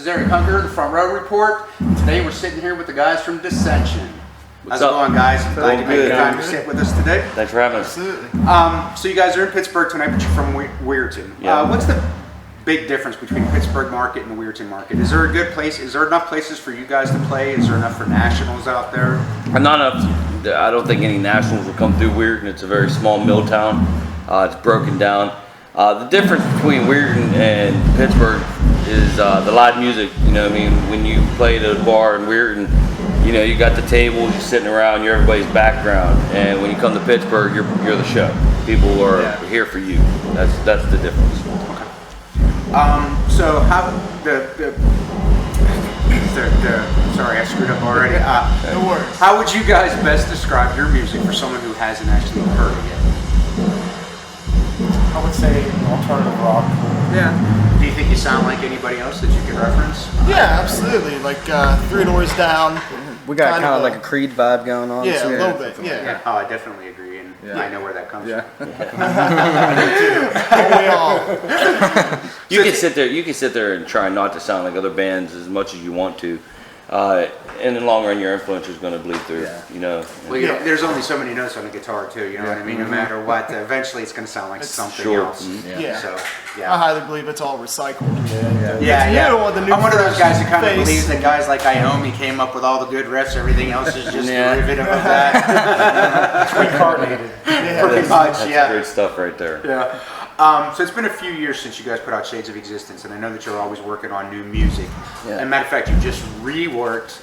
is Eric Hunger, the Front Row Report. Today we're sitting here with the guys from Descendsion. How's it going, guys? Glad you made the time to sit with us today. Thanks for having us. Absolutely. So you guys are in Pittsburgh tonight, but you're from Weirton. Yeah. What's the big difference between Pittsburgh market and the Weirton market? Is there a good place? Is there enough places for you guys to play? Is there enough for nationals out there? Not enough. I don't think any nationals will come through Weirton. It's a very small mill town. It's broken down. The difference between Weirton and Pittsburgh is the live music. You know what I mean? When you play at a bar in Weirton, you know, you got the tables, you're sitting around, you're everybody's background. And when you come to Pittsburgh, you're the show. People are here for you. That's the difference. Okay. So how sorry, I screwed up already. No worries. How would you guys best describe your music for someone who hasn't actually heard it yet? I would say alternative rock. Yeah. Do you think you sound like anybody else that you can reference? Yeah, absolutely. Like Three Doors Down. We got kind of like a Creed vibe going on. Yeah, so a little bit. Yeah. Oh, I definitely agree, and I know where that comes from. We all. You can sit there and try not to sound like other bands as much as you want to. In the long run, your influence is going to bleed through. You know. Well, there's only so many notes on the guitar too. You know what I mean? No matter what, eventually it's going to sound like something else. Yeah. So I highly believe it's all recycled. Yeah. The new I'm one of those guys who kind of face. believes that guys like Iommi came up with all the good riffs. Everything else is just derivative of that. Reincarnated. Pretty much. That's great stuff right there. Yeah. So it's been a few years since you guys put out Shades of Existence, and I know that you're always working on new music. Yeah. And matter of fact, you just reworked.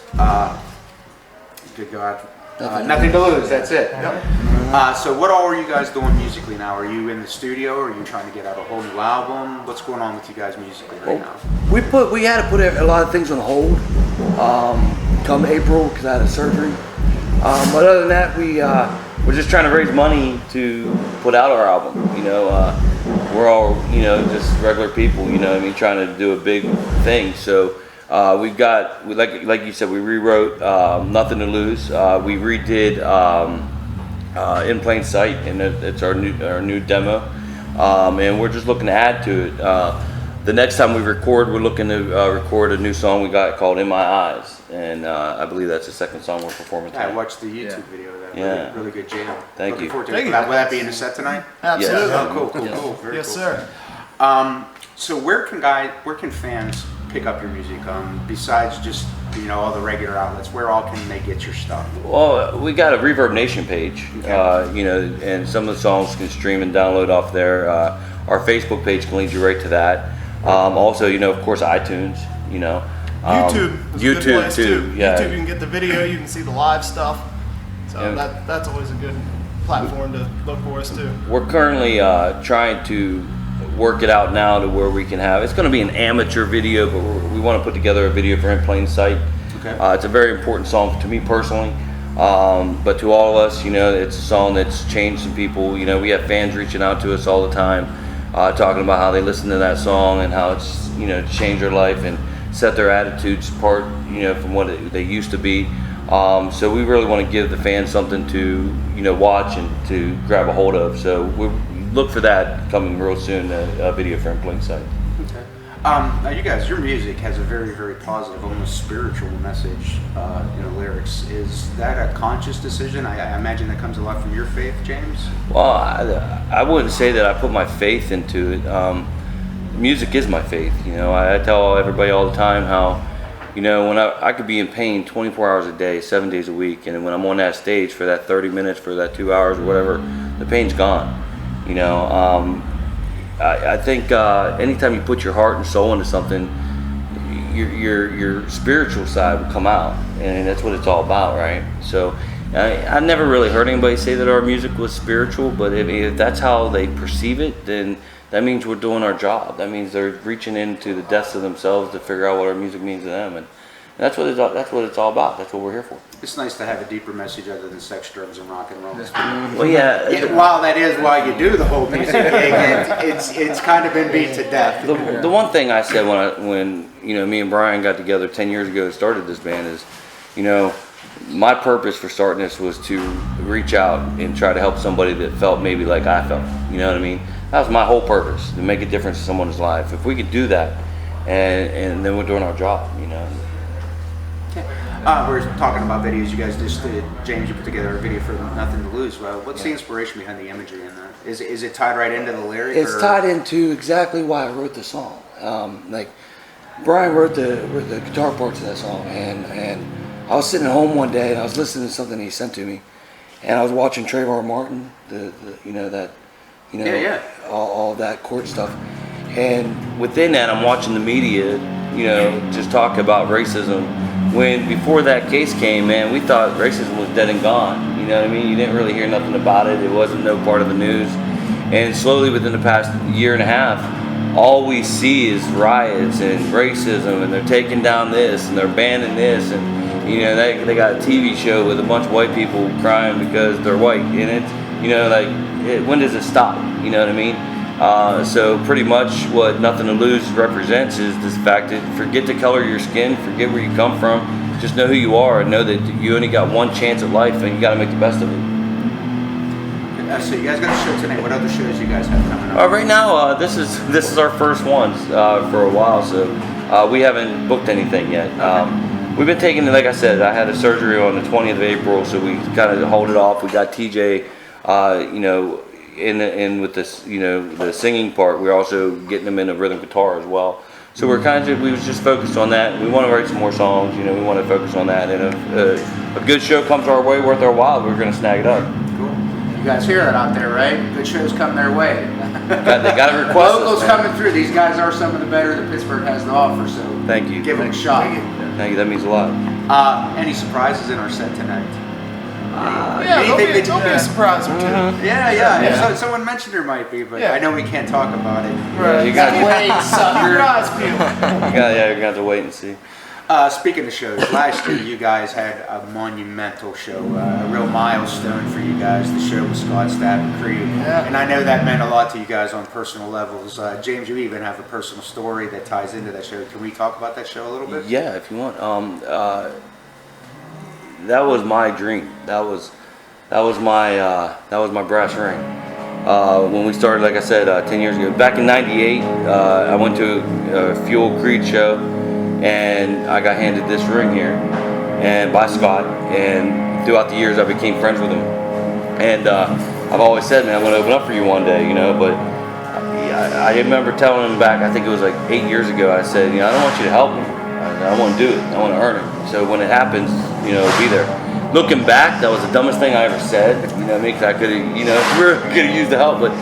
Good God. Nothing to Lose. That's it. Yep. So what all are you guys doing musically now? Are you in the studio? Or are you trying to get out a whole new album? What's going on with you guys musically right now? We had to put a lot of things on hold come April because I had a surgery. But other than that, we're just trying to raise money to put out our album. You know, we're all just regular people. You know what I mean, trying to do a big thing. So we've got like you said, we rewrote Nothing to Lose. We redid In Plain Sight, and it's our new demo. And we're just looking to add to it. The next time we record, we're looking to record a new song we got called In My Eyes, and I believe that's the second song we're performing tonight. I watched the YouTube video of that. Really good jam. Thank Looking you. forward to it. Will that be in the set tonight? Absolutely. Oh, cool. Very Yes, cool. sir. So where can fans pick up your music? Besides just all the regular outlets, where all can they get your stuff? Well, we got a Reverb Nation page, and some of the songs can stream and download off there. Our Facebook page can lead you right to that. Also, of course, iTunes. YouTube is a good place too. Yeah. YouTube, you can get the video, you can see the live stuff. So that's always a good platform to look for us too. We're currently trying to work it out now to where we can have. It's going to be an amateur video, but we want to put together a video for In Plain Sight. Okay. It's a very important song to me personally, but to all of us, it's a song that's changed some people. We have fans reaching out to us all the time, talking about how they listen to that song and how it's changed their life and set their attitudes apart, from what they used to be. So we really want to give the fans something to watch and to grab a hold of. So we look for that coming real soon, a video for In Plain Sight. Okay. Now you guys, your music has a very, very positive, almost spiritual message in the lyrics. Is that a conscious decision? I imagine that comes a lot from your faith, James? Well, I wouldn't say that I put my faith into it. Music is my faith. I tell everybody all the time how, when I could be in pain 24 hours a day, 7 days a week, and when I'm on that stage for that 30 minutes, for that 2 hours or whatever, the pain's gone. I think anytime you put your heart and soul into something, your spiritual side will come out, and that's what it's all about, right? So I never really heard anybody say that our music was spiritual, but if that's how they perceive it, then that means we're doing our job. That means they're reaching into the depths of themselves to figure out what our music means to them, and that's what it's all about. That's what we're here for. It's nice to have a deeper message other than sex, drugs, and rock and roll. Well, yeah. While that is why you do the whole music gig, it's kind of been beat to death. The one thing I said when me and Brian got together 10 years ago and started this band is, my purpose for starting this was to reach out and try to help somebody that felt maybe like I felt. You know what I mean? That was my whole purpose, to make a difference in someone's life. If we could do that, and then we're doing our job, you know. We're talking about videos. You guys just did, James, you put together a video for Nothing to Lose. Well, what's the inspiration behind the imagery in that? Is it tied right into the lyric? It's tied into exactly why I wrote the song. Like Brian wrote the guitar parts of that song, and I was sitting at home one day and I was listening to something he sent to me, and I was watching Trayvon Martin, all that court stuff, and Within that, I'm watching the media, you know, just talk about racism. When before that case came, man, we thought racism was dead and gone. You know what I mean? You didn't really hear nothing about it. It wasn't no part of the news. And slowly, within the past year and a half, all we see is riots and racism, and they're taking down this and they're banning this, and you know they got a TV show with a bunch of white people crying because they're white, and it's, you know, like when does it stop? You know what I mean? So pretty much what Nothing to Lose represents is this fact that forget the color of your skin, forget where you come from, just know who you are and know that you only got one chance at life and you got to make the best of it. So you guys got a show tonight. What other shows you guys have coming up? Right now, this is our first ones for a while, so we haven't booked anything yet. We've been taking, like I said, I had a surgery on the 20th of April, so we kind of hold it off. We got TJ, you know, in with this, you know, the singing part. We're also getting them into rhythm guitar as well. So we was just focused on that. We want to write some more songs, you know. We want to focus on that, and if a good show comes our way worth our while, we're going to snag it up. You guys hear that out there, right? Good shows come their way. They got to request Locals us, coming through. These guys are some of the better that Pittsburgh has to offer. So Thank you. give it a shot. Thank you. That means a lot. Any surprises in our set tonight? Don't be a surprise or two. Yeah. So, someone mentioned there might be, but I know we can't talk about it. Right. You got Wait, surprise people. you're gonna have to wait and see. Speaking of shows, last year you guys had a monumental show, a real milestone for you guys, the show with Scott Stapp and Creed. Yeah. And I know that meant a lot to you guys on personal levels. James, you even have a personal story that ties into that show. Can we talk about that show a little bit? Yeah, if you want. That was my dream. That was my brass ring. When we started, like I said, 10 years ago. Back in '98, I went to a Fuel Creed show, and I got handed this ring here, and by Scott. And throughout the years, I became friends with him. And I've always said, man, I'm going to open up for you one day, you know. But I remember telling him back, I think it was like 8 years ago. I said, you know, I don't want you to help me. I want to do it. I want to earn it. So when it happens, you know, be there. Looking back, that was the dumbest thing I ever said. You know what I mean? Because I could have, you know, really could have used the help, but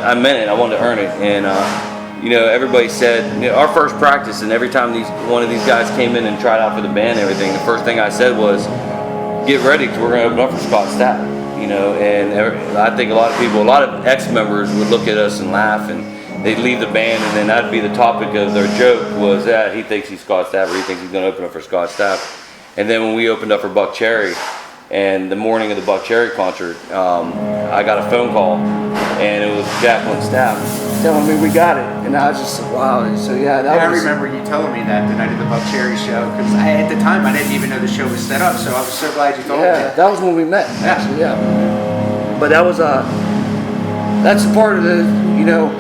I meant it. I wanted to earn it. And you know, everybody said, you know, our first practice, and every time one of these guys came in and tried out for the band and everything, the first thing I said was, get ready, because we're going to open up for Scott Stapp. You know, and I think a lot of ex-members would look at us and laugh, and they'd leave the band, and then that'd be the topic of their joke was, he thinks he's Scott Stapp, or he thinks he's going to open up for Scott Stapp. And then when we opened up for Buck Cherry, and the morning of the Buck Cherry concert, I got a phone call, and it was Jacqueline Stapp telling me we got it, and I was just wow. So yeah, I remember you telling me that the night of the Buck Cherry show, because at the time I didn't even know the show was set up, so I was so glad you told me. Yeah, that was when we met. Actually, yeah. But that was that's part of the, you know,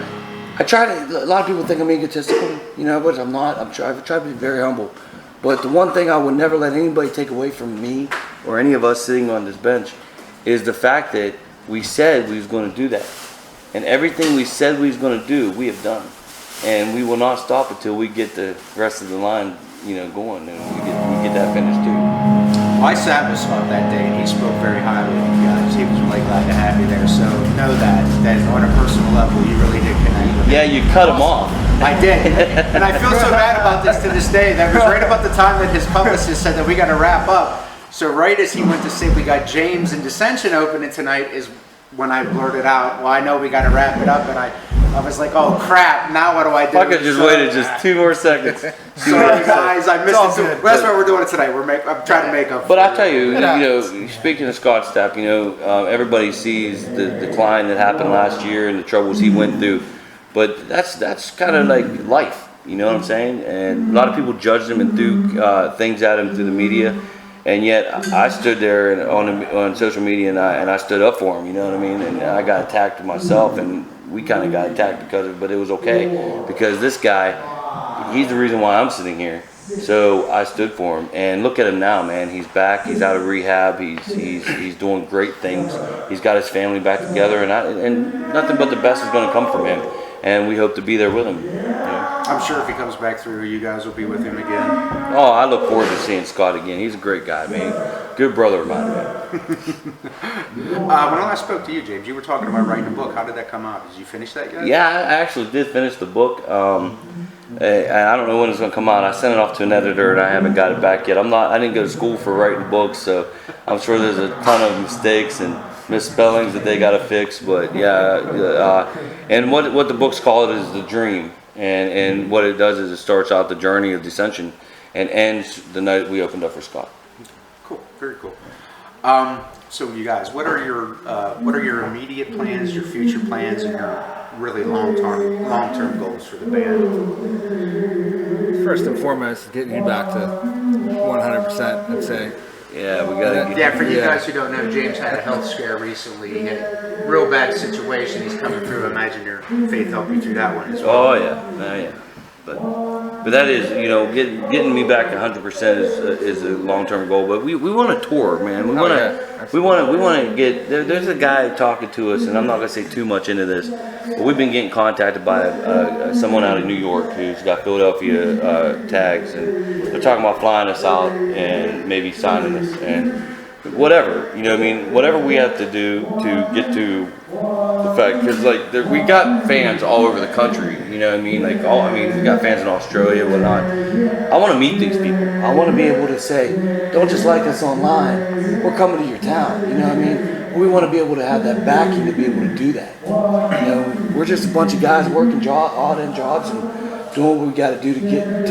I try to. A lot of people think I'm egotistical, you know, but I'm not. I try to be very humble. But the one thing I would never let anybody take away from me or any of us sitting on this bench is the fact that we said we was going to do that. And everything we said we was going to do, we have done. And we will not stop until we get the rest of the line, you know, going, and we get that finished too. Well, I sat with Scott that day, and he spoke very highly of you guys. He was really glad to have you there. So know that on a personal level, you really did connect with him. Yeah, you cut him off. I did. And I feel so bad about this to this day. That was right about the time that his publicist said that we got to wrap up. So right as he went to say we got James and Descendsion opening tonight is when I blurted out, well, I know we got to wrap it up. And I was like, oh, crap, now what do I do? I could just waited just 2 more seconds. Sorry, guys, I missed it. So that's why we're doing it tonight. I'm trying to make up. But I tell you, you know, speaking of Scott Stapp, you know, everybody sees the decline that happened last year and the troubles he went through. But that's kind of like life, you know what I'm saying? And a lot of people judged him and threw things at him through the media. And yet I stood there on social media and I stood up for him, you know what I mean? And I got attacked myself, and we kind of got attacked because of it, but it was okay. Because this guy, he's the reason why I'm sitting here. So I stood for him, and look at him now, man. He's back. He's out of rehab. He's doing great things. He's got his family back together, and nothing but the best is going to come from him. And we hope to be there with him. You know? I'm sure if he comes back through, you guys will be with him again. Oh, I look forward to seeing Scott again. He's a great guy, man. Good brother of mine, man. When I last spoke to you, James, you were talking about writing a book. How did that come out? Did you finish that yet? Yeah, I actually did finish the book. I don't know when it's going to come out. I sent it off to an editor, and I haven't got it back yet. I didn't go to school for writing books, so I'm sure there's a ton of mistakes and misspellings that they got to fix. But yeah, and what the book's called is The Dream, and what it does is it starts out the journey of Descendsion and ends the night we opened up for Scott. Cool, very cool. So you guys, what are your immediate plans, your future plans, and your really long-term goals for the band? First and foremost, getting you back to 100%, I'd say. Yeah, we got to. Yeah, for you guys who don't know, James had a health scare recently. He had a real bad situation. He's coming through. Imagine your faith helped you through that one as well. Oh yeah. But that is, you know, getting me back 100% is a long-term goal. But we want to tour, man. We want to get. There's a guy talking to us, and I'm not gonna say too much into this, but we've been getting contacted by someone out of New York who's got Philadelphia tags, and they're talking about flying us out and maybe signing us and whatever. You know what I mean? Whatever we have to do to get to the fact, because like we got fans all over the country. You know what I mean? We got fans in Australia, whatnot. I want to meet these people. I want to be able to say, don't just like us online. We're coming to your town. You know what I mean? We want to be able to have that backing to be able to do that. You know, we're just a bunch of guys working odd-end jobs and doing what we got to do to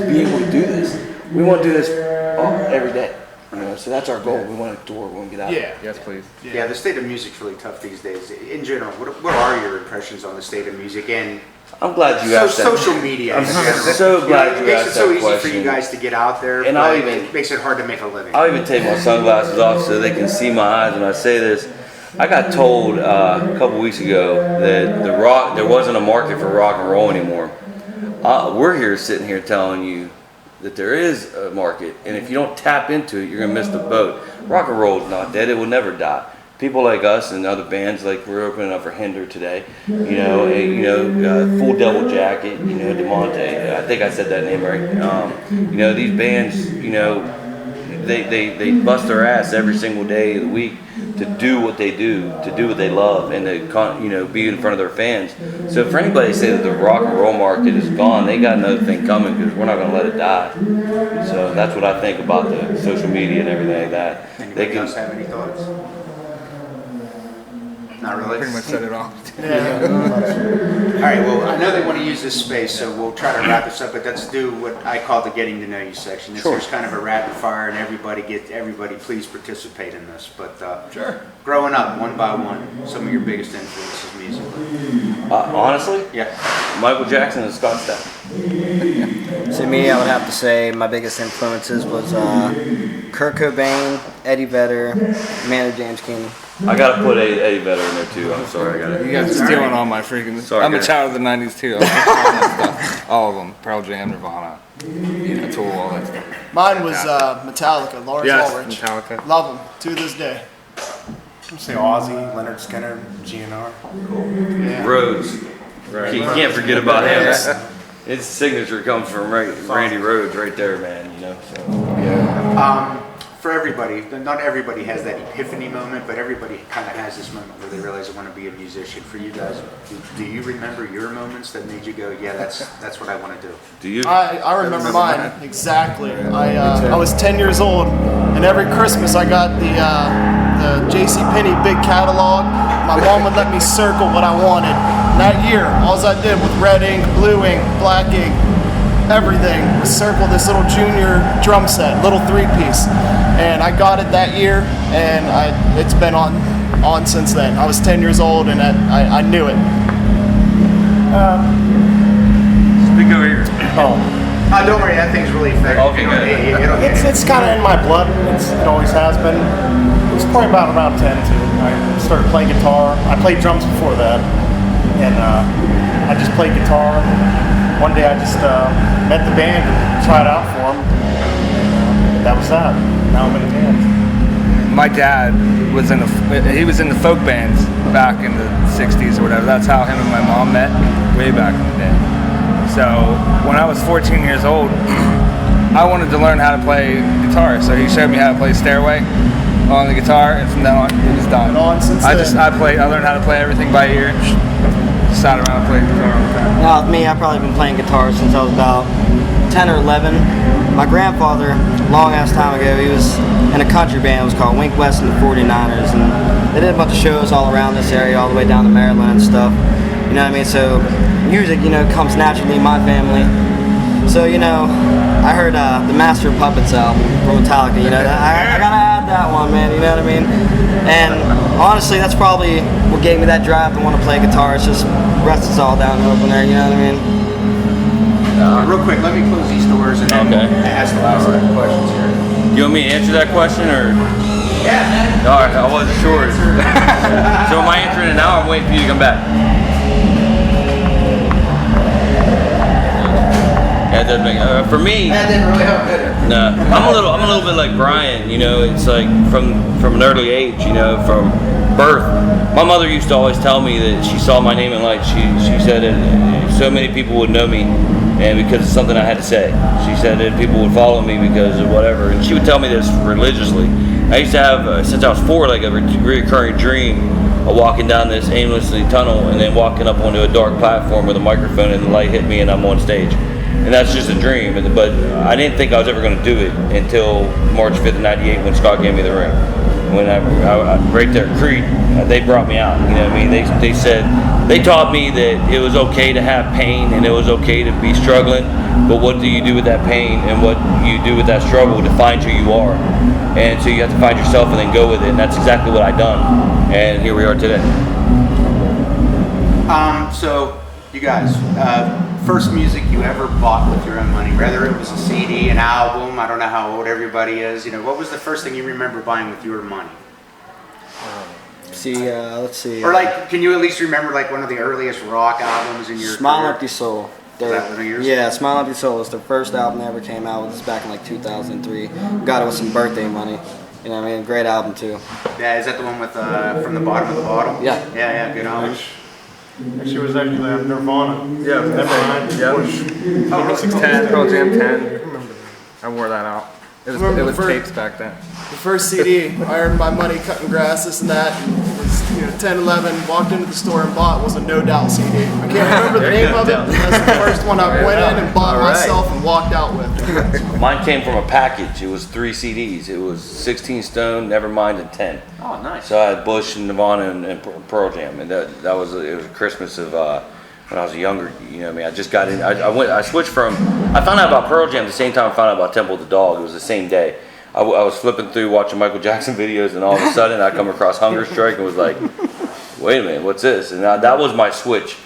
be able to do this. We want to do this every day. You know, so that's our goal. We want to tour. We want to get out. Yeah. Yes, please. Yeah, the state of music's really tough these days. In general, what are your impressions on the state of music and I'm glad you asked that. social media? I'm so glad you asked that question. It makes it so easy for you guys to get out there, and but it makes it hard to make a living. I'll even take my sunglasses off so they can see my eyes when I say this. I got told a couple weeks ago that there wasn't a market for rock and roll anymore. We're here sitting here telling you that there is a market, and if you don't tap into it, you're gonna miss the boat. Rock and roll is not dead; it will never die. People like us and other bands, like we're opening up for Hinder today. Full Devil Jacket, DeMonte. I think I said that name right. These bands, they bust their ass every single day of the week to do what they do, to do what they love, and to be in front of their fans. So for anybody to say that the rock and roll market is gone, they got another thing coming because we're not going to let it die. So that's what I think about the social media and everything like that. Anybody else have any thoughts? Not really. Pretty much said it all. All right, well, I know they want to use this space, so we'll try to wrap this up, but let's do what I call the getting to know you section. This is kind of a rapid fire, and everybody please participate in this. But Sure. Growing up, one by one, some of your biggest influences musically. Honestly? Yeah. Michael Jackson and Scott Stapp. To me, I would have to say my biggest influences was Kurt Cobain, Eddie Vedder, Maynard James Keenan. I gotta put Eddie Vedder in there too. I'm sorry, You guys are stealing all my freaking. Sorry, I'm a guys. child of the '90s too. I like all that stuff. All of them. Pearl Jam, Nirvana, Tool, all that stuff. Mine was Metallica, Lars Yes, Ulrich. Metallica. Love him to this day. I'd say Ozzy, Leonard Skinner, GNR. Yeah. Rhodes. You can't forget about him. His signature comes from Randy Rhodes right there, man. So. For everybody, not everybody has that epiphany moment, but everybody kind of has this moment where they realize they want to be a musician. For you guys, do you remember your moments that made you go, yeah, that's what I want to do? Do you? I remember mine exactly. I was 10 years old, and every Christmas I got the JCPenney big catalog. My mom would let me circle what I wanted. And that year, all I did with red ink, blue ink, black ink, everything was circle this little junior drum set, little 3-piece. And I got it that year, and it's been on since then. I was 10 years old, and I knew it. Speak over here. Don't worry, that thing's really thick. Okay, good. It's kind of in my blood. It always has been. It was probably about around 10 too. I started playing guitar. I played drums before that, and I just played guitar. one day I just met the band and tried out for them. That was that. Now I'm in a band. My dad was in the folk bands back in the 60s or whatever. That's how him and my mom met way back in the day. So when I was 14 years old, I wanted to learn how to play guitar. So he showed me how to play Stairway on the guitar, and from then on it was done. I learned how to play everything by ear. Just sat around and played guitar all the time. Now with me, I've probably been playing guitar since I was about 10 or 11. My grandfather, long ass time ago, he was in a country band. It was called Wink West and the 49ers, and they did a bunch of shows all around this area, all the way down to Maryland and stuff. You know what I mean? So music, comes naturally in my family. So, I heard the Master of Puppets album from Metallica, I gotta add that one, man, you know what I mean? And honestly, that's probably what gave me that drive to want to play guitar. It's just, the rest is all downhill from there, you know what I mean? Real quick, let me close these doors and then ask the last questions here. You want me to answer that question or? Yeah, man. All right, I wasn't sure. So am I answering it now or I'm waiting for you to come back? Yeah, it doesn't make, for me. That didn't really help, did it? No, I'm a little bit like Brian. It's like from an early age. From birth. My mother used to always tell me that she saw my name in lights. She said that so many people would know me, and because it's something I had to say. She said that people would follow me because of whatever, and she would tell me this religiously. I used to have since I was 4, like a recurring dream of walking down this aimlessly tunnel and then walking up onto a dark platform with a microphone and the light hit me and I'm on stage. And that's just a dream, but I didn't think I was ever going to do it until March 5th of '98 when Scott gave me the ring. When I right there, Creed, they brought me out. You know what I mean? They said, they taught me that it was okay to have pain and it was okay to be struggling, but what do you do with that pain and what you do with that struggle to find who you are? And so you have to find yourself and then go with it, and that's exactly what I've done. And here we are today. So, you guys, first music you ever bought with your own money, whether it was a CD, an album, I don't know how old everybody is, what was the first thing you remember buying with your money? Let's see. Or can you at least remember one of the earliest rock albums in your Smile career? Empty Soul. Was that one of yours? Yeah, Smile Empty Soul was the first album that ever came out. It was back in 2003. Got it with some birthday money. You know what I mean? Great album too. Yeah, is that the one with From the Bottom of the Bottle? Yeah. Yeah, good album. Actually, it was actually Nirvana. Yeah, Nevermind. Yeah. 610, Pearl Jam 10. I wore that out. It was tapes back then. The first CD, I earned my money cutting grass, this and that. It was 10, 11, walked into the store and bought was a No Doubt CD. I can't remember the name of it, but that's the first one I went in and bought myself and walked out with. Mine came from a package. It was 3 CDs. It was 16 Stone, Nevermind, and 10. Oh, nice. So I had Bush and Nirvana and Pearl Jam, and it was a Christmas of when I was younger. You know what I mean? I just got in. I switched from. I found out about Pearl Jam at the same time I found out about Temple of the Dog. It was the same day. I was flipping through watching Michael Jackson videos, and all of a sudden I come across Hunger Strike and was like, "Wait a minute, what's this?" And that was my switch.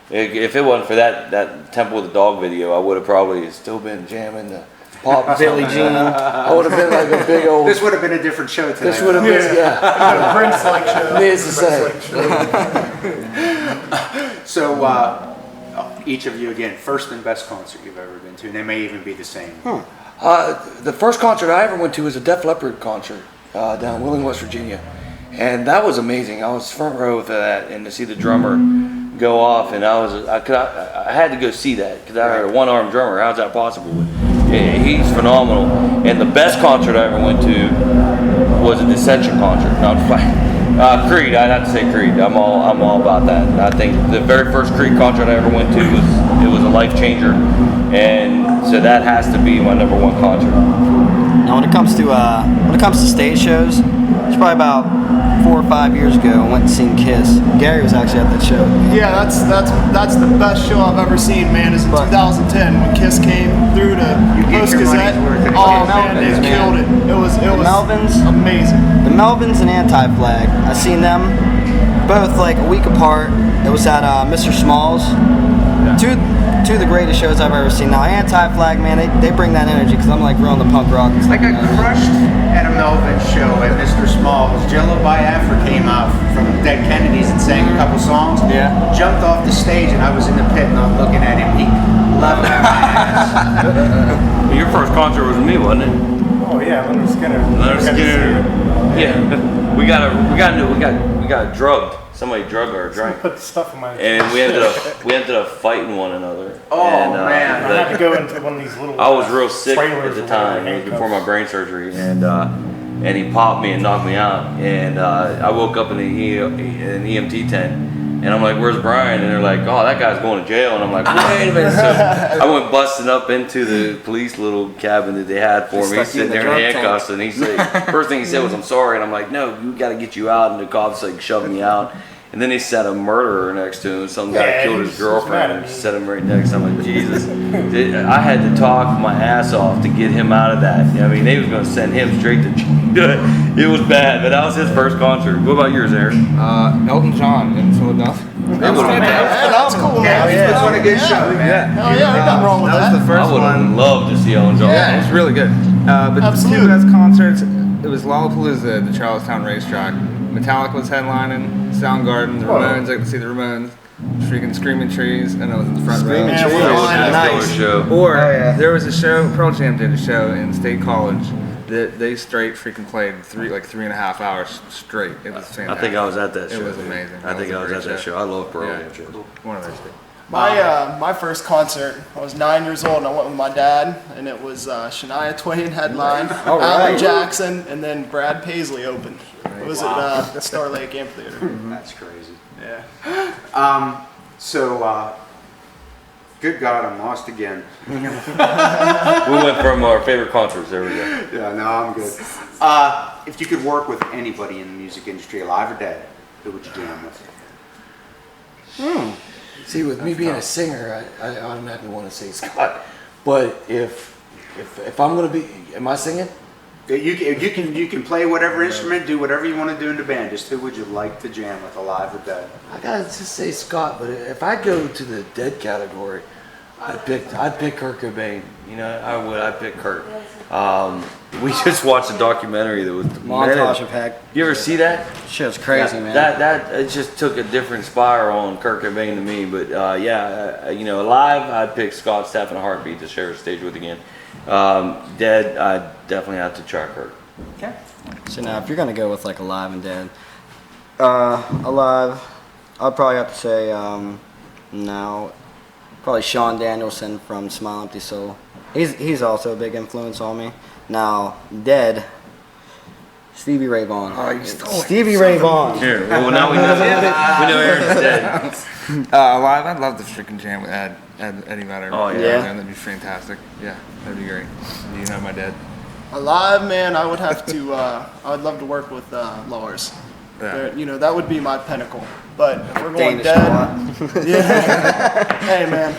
If it wasn't for that Temple of the Dog video, I would have probably still been jamming the pop Billie Jean. I would have been like a big old. This would have been a different show today. This would have been Prince-like show. Needless to say. So, each of you again, first and best concert you've ever been to, and they may even be the same. The first concert I ever went to was a Def Leppard concert down in Wheeling, West Virginia, and that was amazing. I was front row for that, and to see the drummer go off, and I had to go see that because I heard a one-armed drummer. How's that possible? He's phenomenal. And the best concert I ever went to was a Descendsion concert. No, I'm fine. Creed. I'd have to say Creed. I'm all about that. And I think the very first Creed concert I ever went to was a life changer, and so that has to be my number one concert. Now, when it comes to stage shows, it's probably about 4 or 5 years ago. I went and seen Kiss. Gary was actually at that show. Yeah, that's the best show I've ever seen, man. Is in 2010 when Kiss came through to Post Gazette. Oh man, they killed it. It was Melvins, amazing. The Melvins and Anti-Flag. I seen them both a week apart. It was at Mr. Small's. Two two of the greatest shows I've ever seen. Now, Anti-Flag, man, they bring that energy because I'm like real into punk rock and I stuff. got crushed at a Melvin show at Mr. Smalls. Jello Biafra came out from Dead Kennedys and sang a couple songs. Yeah. Jumped off the stage and I was in the pit and I'm looking at him. He loved my ass. Your first concert was with me, wasn't it? Oh yeah, Leonard Skinner. Leonard Skinner. Yeah. We got drugged. Somebody drugged our drink. Put the stuff in my. And we ended up fighting one another. Oh, and, man. I had to go into one of these little. I was real sick trailers at the or time. whatever, It was before my brain surgery, and he popped me and knocked me out. And I woke up in an EMT tent. And I'm like, where's Brian? And they're like, oh, that guy's going to jail. And I'm like, wait a minute. So I went busting up into the police little cabin that they had for me. He's sitting there in handcuffs. And he said, first thing he said was, I'm sorry. And I'm like, no, we got to get you out. And the cops like shoved me out. And then they set a murderer next to him. Some guy killed his girlfriend and set him right next. I'm like, Jesus. I had to talk my ass off to get him out of that. I mean, they was going to send him straight to jail. It was bad, but that was his first concert. What about yours, Eric? Elton John in Philadelphia. That was That's cool, Yeah, man. this was a good show, man. Hell yeah, ain't nothing wrong with That that. was the first I would one. have loved to see Elton John. Yeah, it's really good. But Absolutely. the two best concerts, it was Lollapalooza at the Charlestown racetrack. Metallica was headlining, Soundgarden, the Ramones, I got to see the Ramones, freaking Screaming Trees, and I was in the front row. Screaming Yeah, Trees. we all That's Nice. the show. Or yeah. there was a show, Pearl Jam did a show in State College that they straight freaking played 3.5 hours straight. It was fantastic. I think I was at that show. It was amazing. I think I was at that show. I love Pearl Yeah. Jam shows. One of those two. My first concert, I was 9 years old and I went with my dad, and it was Shania Twain headline, All right. Alan Jackson, and then Brad Paisley opened. It was at the Star Lake Amphitheater. That's crazy. Yeah. So, good God, I'm lost again. We went from our favorite concerts. There we go. Yeah, no, I'm good. If you could work with anybody in the music industry, alive or dead, who would you jam with? See, with me being a singer, I automatically want to say Scott. But if I'm gonna be, am I singing? You can play whatever instrument, do whatever you want to do in the band. Just who would you like to jam with, alive or dead? I gotta just say Scott. But if I go to the dead category, I'd pick Kurt Cobain. You know, I would. I'd pick Kurt. We just watched a documentary that was Montage of Heck. You ever see that? Shit's crazy, man. That it just took a different spiral on Kurt Cobain to me. But you know, live I'd pick Scott Stapp in a heartbeat to share a stage with again. Dead, I'd definitely have to try Kurt. Okay. So now, if you're gonna go with like alive and dead, alive, I'd probably have to say now, probably Sean Danielson from Smile Empty Soul. He's also a big influence on me. Now, dead, Stevie Ray Vaughan. Oh, you stole it. Stevie Ray Vaughan. Here, well now we know Eric's dead. Alive, I'd love to freaking jam with Eddie Vedder. Oh, yeah. That'd be fantastic. Yeah, that'd be great. You know my dad. Alive, man, I would have to, I'd love to work with Lars. Yeah. You know, that would be my pinnacle. But if we're going Danish dead, yeah. Hey, man.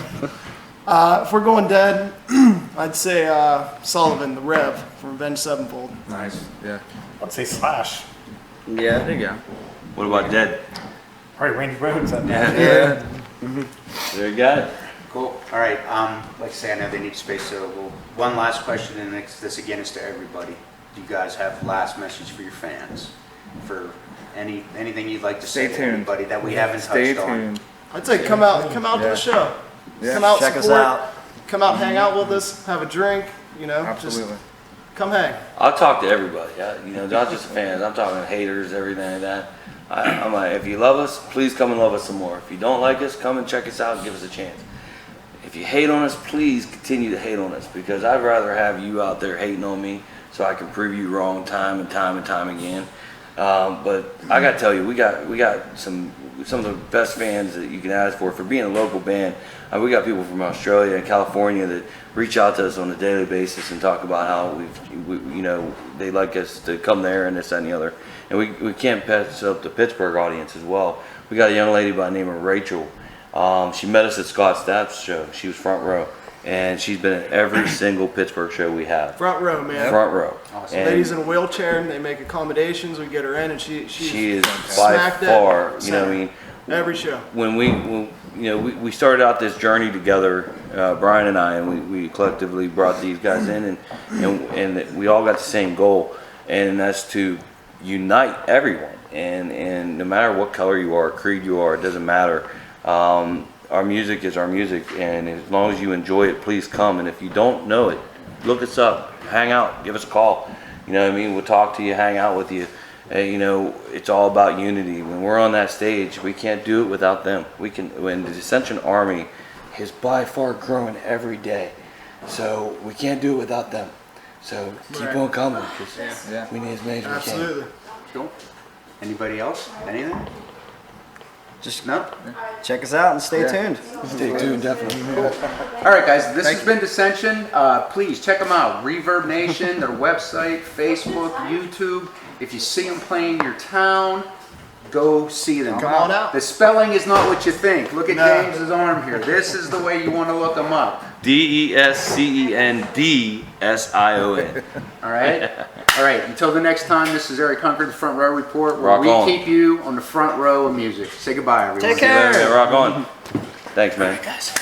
If we're going dead, I'd say Sullivan, the Rev from Avenged Sevenfold. Nice. Yeah. I'd say Slash. Yeah. There you go. What about dead? Probably Randy Rhoads. Yeah. There you got it. Cool. All right. Like I say, I know they need space, so one last question, and this again is to everybody. Do you guys have last message for your fans? For anything you'd like to say Stay to tuned. anybody that we haven't Stay touched on? tuned. I'd say come out to the show. Yeah. Come out, Check us support, out. come out, hang out with us, have a drink, you know, Absolutely. just come hang. I'll talk to everybody. You know, not just fans. I'm talking haters, everything like that. I'm like, if you love us, please come and love us some more. If you don't like us, come and check us out and give us a chance. If you hate on us, please continue to hate on us, because I'd rather have you out there hating on me so I can prove you wrong time and time and time again. But I got to tell you, we got some of the best fans that you can ask for being a local band. We got people from Australia and California that reach out to us on a daily basis and talk about how you know, they like us to come there and this, that, and the other. And we can't pass up the Pittsburgh audience as well. We got a young lady by the name of Rachel. She met us at Scott Stapp's show. She was front row, and she's been at every single Pittsburgh show we have. Front row, man. Front row. Awesome. And Lady's in a wheelchair, they make accommodations, we get her in, and she is by smack dead far, you know what I mean? every show. When we started out this journey together Brian and I, and we collectively brought these guys in, and we all got the same goal, and that's to unite everyone. And no matter what color you are, creed you are, it doesn't matter. Our music is our music, and as long as you enjoy it, please come. And if you don't know it, look us up, hang out, give us a call. You know what I mean? We'll talk to you, hang out with you. You know, it's all about unity. When we're on that stage, we can't do it without them. When the Descendsion Army is by far growing every day, so we can't do it without them. So keep on coming, because we need as many as we can. Absolutely. Cool. Anybody else? Anything? Just No? check us out and stay tuned. Stay tuned, definitely. All right, guys, this has been Descension. Please check them out. Reverb Nation, their website, Facebook, YouTube. If you see them playing your town, go see them. Come on out. The spelling is not what you think. Look at No. James's arm here. This is the way you want to look them up. DESCENDSION. All right? All right, until the next time, this is Eric Hunker, the Front Row Report, where Rock we on. keep you on the front row of music. Say goodbye, everyone. Take care. Rock on. Thanks, man. Guys.